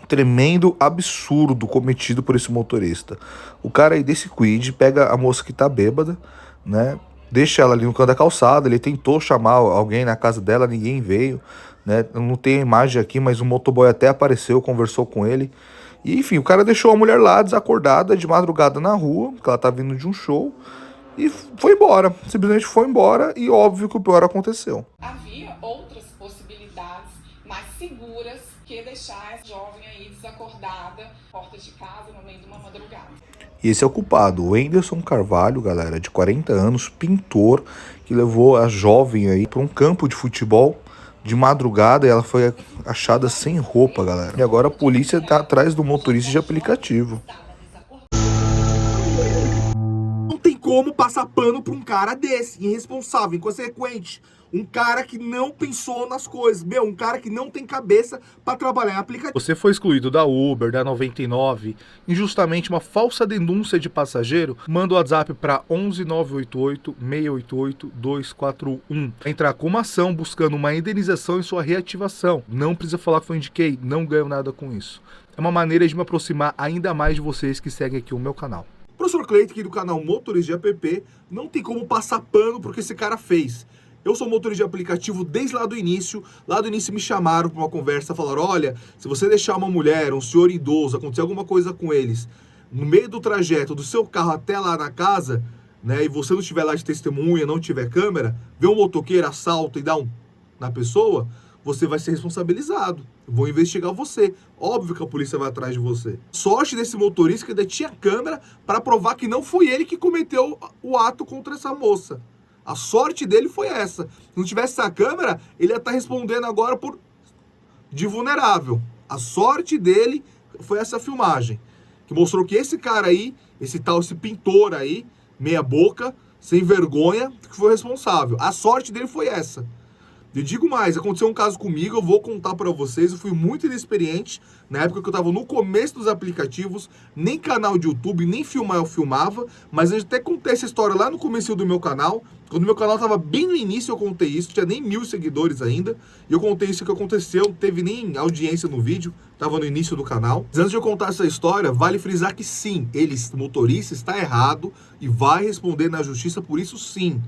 tremendo absurdo cometido por esse motorista. O cara aí desse Kwid pega a moça que tá bêbada, né? Deixa ela ali no canto da calçada. Ele tentou chamar alguém na casa dela, ninguém veio, né? Eu não tenho a imagem aqui, mas o motoboy até apareceu, conversou com ele. E enfim, o cara deixou a mulher lá desacordada de madrugada na rua, porque ela tá vindo de um show, e foi embora. Simplesmente foi embora e óbvio que o pior aconteceu. Havia outras possibilidades mais seguras que deixar essa jovem aí desacordada, porta de casa, no meio de uma madrugada. E esse é o culpado, o Wenderson Carvalho, galera, de 40 anos, pintor, que levou a jovem aí para um campo de futebol de madrugada e ela foi achada sem roupa, galera. E agora a polícia tá atrás do motorista de aplicativo. Não tem como passar pano pra um cara desse, irresponsável, inconsequente. Um cara que não pensou nas coisas. Um cara que não tem cabeça pra trabalhar em aplicativo. Você foi excluído da Uber, da 99, injustamente uma falsa denúncia de passageiro? Manda o WhatsApp para 11 988 688 241. Entrar com uma ação buscando uma indenização e sua reativação. Não precisa falar que eu indiquei, não ganho nada com isso. É uma maneira de me aproximar ainda mais de vocês que seguem aqui o meu canal. Professor Cleiton, aqui do canal Motorista de App, não tem como passar pano pro que esse cara fez. Eu sou motorista de aplicativo desde lá do início. Lá do início me chamaram para uma conversa, falaram, olha, se você deixar uma mulher, um senhor idoso, acontecer alguma coisa com eles, no meio do trajeto do seu carro até lá na casa, né, e você não estiver lá de testemunha, não tiver câmera, vê um motoqueiro, assalta e dá um na pessoa, você vai ser responsabilizado. Vão investigar você. Óbvio que a polícia vai atrás de você. Sorte desse motorista que ainda tinha câmera para provar que não foi ele que cometeu o ato contra essa moça. A sorte dele foi essa. Se não tivesse essa câmera, ele ia estar respondendo agora por de vulnerável. A sorte dele foi essa filmagem, que mostrou que esse cara aí, esse pintor aí, meia boca, sem vergonha, que foi o responsável. A sorte dele foi essa. Eu digo mais, aconteceu um caso comigo, eu vou contar pra vocês, eu fui muito inexperiente, na época que eu tava no começo dos aplicativos, nem canal de YouTube, nem filmar eu filmava, mas eu até contei essa história lá no começo do meu canal, quando o meu canal tava bem no início eu contei isso, tinha nem 1000 seguidores ainda, e eu contei isso que aconteceu, não teve nem audiência no vídeo, tava no início do canal. Mas antes de eu contar essa história, vale frisar que sim, ele, o motorista, está errado e vai responder na justiça por isso sim.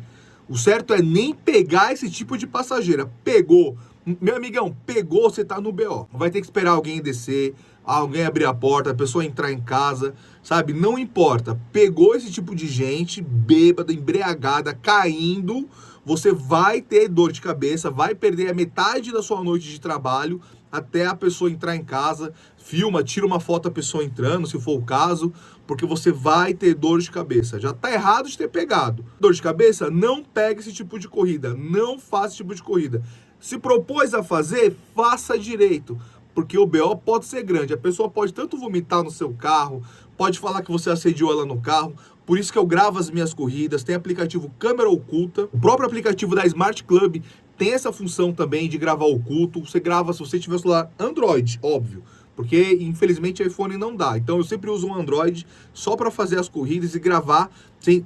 O certo é nem pegar esse tipo de passageira. Pegou, meu amigão, pegou, você tá no BO. Vai ter que esperar alguém descer, alguém abrir a porta, a pessoa entrar em casa, sabe? Não importa. Pegou esse tipo de gente, bêbada, embriagada, caindo, você vai ter dor de cabeça, vai perder a metade da sua noite de trabalho até a pessoa entrar em casa, filma, tira uma foto da pessoa entrando, se for o caso, porque você vai ter dor de cabeça. Já tá errado de ter pegado. Dor de cabeça? Não pegue esse tipo de corrida, não faça esse tipo de corrida. Se propôs a fazer, faça direito, porque o BO pode ser grande. A pessoa pode tanto vomitar no seu carro, pode falar que você assediou ela no carro. Por isso que eu gravo as minhas corridas, tem aplicativo câmera oculta. O próprio aplicativo da Smart Club tem essa função também de gravar oculto. Você grava se você tiver o celular Android, óbvio. Porque, infelizmente, iPhone não dá. Então, eu sempre uso um Android só para fazer as corridas e gravar.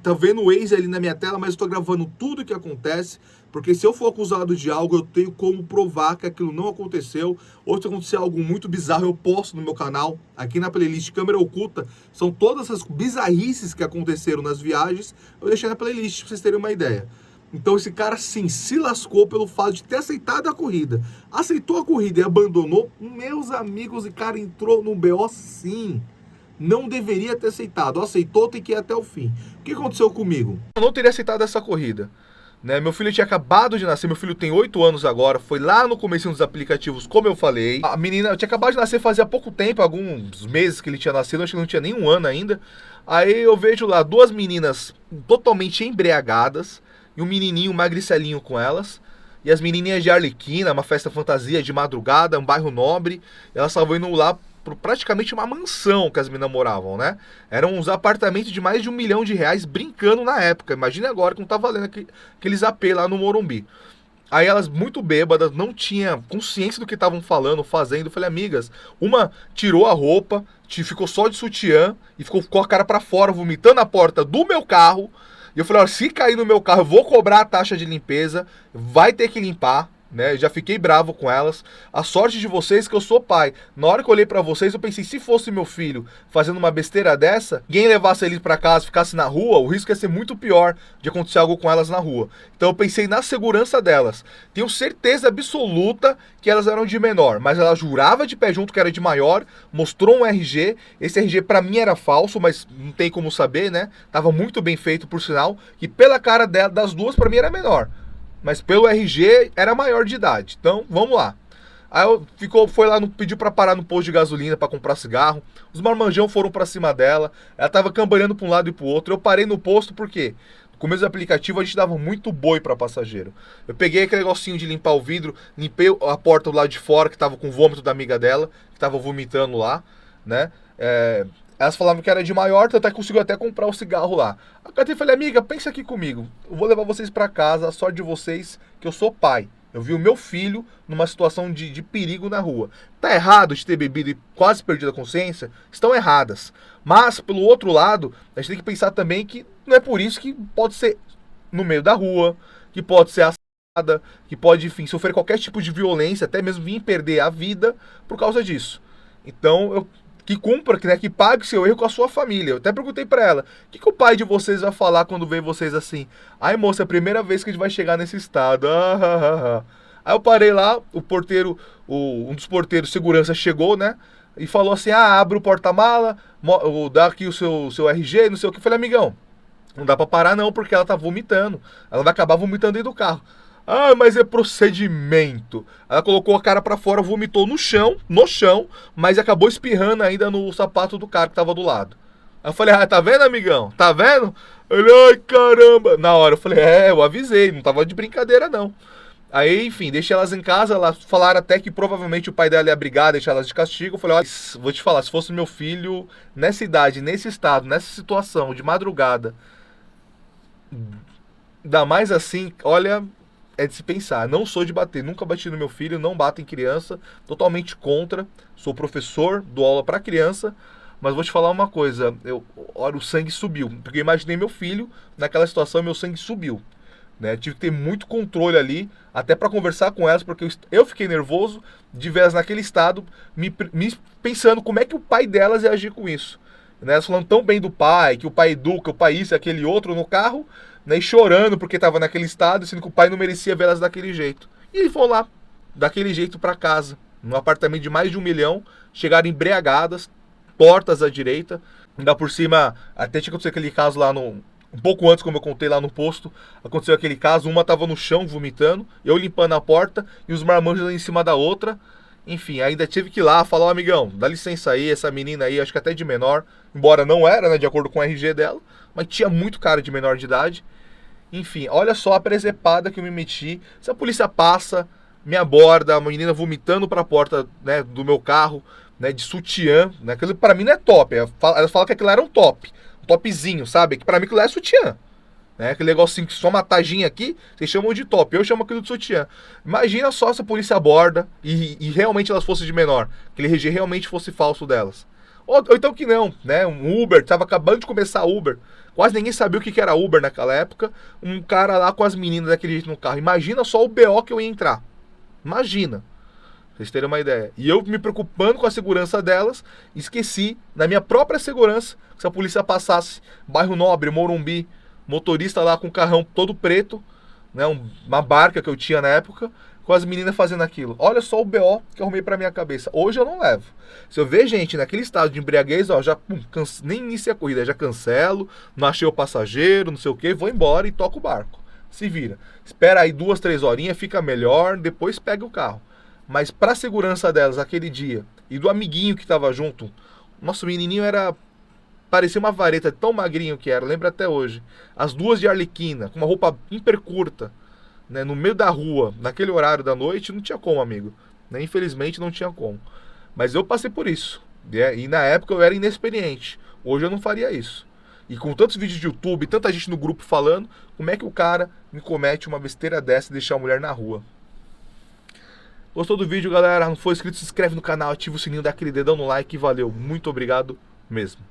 Tá vendo o Waze ali na minha tela, mas eu estou gravando tudo o que acontece. Porque se eu for acusado de algo, eu tenho como provar que aquilo não aconteceu. Ou se acontecer algo muito bizarro, eu posto no meu canal. Aqui na playlist Câmera Oculta, são todas as bizarrices que aconteceram nas viagens. Eu deixei na playlist para vocês terem uma ideia. Então esse cara sim se lascou pelo fato de ter aceitado a corrida. Aceitou a corrida e abandonou. Meus amigos, o cara entrou no BO sim. Não deveria ter aceitado. Aceitou, tem que ir até o fim. O que aconteceu comigo? Eu não teria aceitado essa corrida. Né? Meu filho tinha acabado de nascer, meu filho tem 8 anos agora, foi lá no começo dos aplicativos, como eu falei. A menina tinha acabado de nascer fazia pouco tempo, alguns meses que ele tinha nascido, acho que não tinha nem um ano ainda. Aí eu vejo lá 2 meninas totalmente embriagadas e um menininho magricelinho com elas. E as menininhas de Arlequina, uma festa fantasia de madrugada, um bairro nobre, elas estavam indo lá por praticamente uma mansão que as meninas moravam, né? Eram uns apartamentos de mais de R$1 milhão brincando na época. Imagina agora que não tá valendo aqueles AP lá no Morumbi. Aí elas muito bêbadas, não tinha consciência do que estavam falando, fazendo. Eu falei, amigas, uma tirou a roupa, ficou só de sutiã e ficou com a cara pra fora, vomitando na porta do meu carro. E eu falei, ó, se cair no meu carro, eu vou cobrar a taxa de limpeza, vai ter que limpar. né? Eu já fiquei bravo com elas. A sorte de vocês é que eu sou pai. Na hora que eu olhei pra vocês, eu pensei, se fosse meu filho fazendo uma besteira dessa, ninguém levasse ele pra casa, ficasse na rua, o risco ia ser muito pior de acontecer algo com elas na rua. Então eu pensei na segurança delas. Tenho certeza absoluta que elas eram de menor, mas ela jurava de pé junto que era de maior, mostrou um RG. Esse RG pra mim era falso, mas não tem como saber, né? Tava muito bem feito, por sinal, e pela cara das duas pra mim era menor. Mas pelo RG era maior de idade. Então, vamos lá. Aí foi lá, pediu pra parar no posto de gasolina pra comprar cigarro. Os marmanjão foram pra cima dela. Ela tava cambalhando pra um lado e pro outro. Eu parei no posto porque no começo do aplicativo a gente dava muito boi pra passageiro. Eu peguei aquele negocinho de limpar o vidro, limpei a porta do lado de fora que tava com o vômito da amiga dela, que tava vomitando lá, né? Elas falavam que era de maior, então até conseguiu até comprar o cigarro lá. Eu falei, amiga, pensa aqui comigo. Eu vou levar vocês pra casa, a sorte de vocês que eu sou pai. Eu vi o meu filho numa situação de perigo na rua. Tá errado de ter bebido e quase perdido a consciência? Estão erradas. Mas, pelo outro lado, a gente tem que pensar também que não é por isso que pode ser no meio da rua, que pode ser assassinada, que pode, enfim, sofrer qualquer tipo de violência, até mesmo vir perder a vida por causa disso. Então, que cumpra, né, que pague seu erro com a sua família. Eu até perguntei pra ela, o que o pai de vocês vai falar quando vê vocês assim? Ai, moça, é a primeira vez que a gente vai chegar nesse estado. Aí eu parei lá, o porteiro, um dos porteiros de segurança chegou, né, e falou assim, abre o porta-mala, dá aqui o seu RG, não sei o que. Eu falei, amigão, não dá pra parar não, porque ela tá vomitando. Ela vai acabar vomitando dentro do carro. Mas é procedimento. Ela colocou a cara pra fora, vomitou no chão, mas acabou espirrando ainda no sapato do cara que tava do lado. Aí eu falei, tá vendo, amigão? Tá vendo? Ele, ai, caramba. Na hora eu falei, eu avisei, não tava de brincadeira, não. Aí, enfim, deixei elas em casa, elas falaram até que provavelmente o pai dela ia brigar, deixar elas de castigo. Eu falei, olha, vou te falar, se fosse meu filho nessa idade, nesse estado, nessa situação, de madrugada, ainda mais assim, olha... É de se pensar, não sou de bater, nunca bati no meu filho, não bato em criança, totalmente contra, sou professor, dou aula pra criança, mas vou te falar uma coisa, olha, o sangue subiu, porque eu imaginei meu filho naquela situação, meu sangue subiu, né? Tive que ter muito controle ali, até pra conversar com elas, porque eu fiquei nervoso de ver elas naquele estado, me pensando como é que o pai delas ia agir com isso, né? Elas falando tão bem do pai, que o pai educa, o pai isso e aquele outro no carro, né, e chorando porque estava naquele estado, sendo que o pai não merecia vê-las daquele jeito. E eles foram lá, daquele jeito para casa, num apartamento de mais de 1 milhão, chegaram embriagadas, portas à direita, ainda por cima, até tinha acontecido aquele caso lá um pouco antes, como eu contei lá no posto, aconteceu aquele caso, uma estava no chão vomitando, eu limpando a porta, e os marmanjos em cima da outra. Enfim, ainda tive que ir lá falar, amigão, dá licença aí, essa menina aí, acho que até de menor, embora não era, né, de acordo com o RG dela, mas tinha muito cara de menor de idade. Enfim, olha só a presepada que eu me meti. Se a polícia passa, me aborda, a menina vomitando pra porta, né, do meu carro, né, de sutiã, né, aquilo pra mim não é top. Elas falam que aquilo era um topzinho, sabe? Que pra mim aquilo é sutiã. Né, aquele negocinho que só uma tajinha aqui, vocês chamam de top, eu chamo aquilo de sutiã. Imagina só se a polícia aborda e realmente elas fossem de menor, aquele RG realmente fosse falso delas. Ou então que não, né? Um Uber, tava acabando de começar Uber, quase ninguém sabia o que era Uber naquela época. Um cara lá com as meninas daquele jeito no carro. Imagina só o BO que eu ia entrar. Imagina. Pra vocês terem uma ideia. E eu me preocupando com a segurança delas, esqueci, na minha própria segurança, que se a polícia passasse, bairro Nobre, Morumbi, motorista lá com o carrão todo preto, né? Uma barca que eu tinha na época, com as meninas fazendo aquilo. Olha só o BO que eu arrumei pra minha cabeça. Hoje eu não levo. Se eu ver gente naquele estado de embriaguez, ó, já nem inicia a corrida, já cancelo, não achei o passageiro, não sei o que, vou embora e toco o barco. Se vira. Espera aí 2, 3 horinhas, fica melhor, depois pega o carro. Mas pra segurança delas aquele dia, e do amiguinho que tava junto, nosso menininho parecia uma vareta, tão magrinho que era, lembro até hoje. As duas de arlequina, com uma roupa hiper curta, né, no meio da rua, naquele horário da noite, não tinha como, amigo. Né, infelizmente não tinha como. Mas eu passei por isso. E na época eu era inexperiente. Hoje eu não faria isso. E com tantos vídeos de YouTube, tanta gente no grupo falando, como é que o cara me comete uma besteira dessa e deixar a mulher na rua? Gostou do vídeo, galera? Não for inscrito, se inscreve no canal, ativa o sininho, dá aquele dedão no like e valeu. Muito obrigado mesmo.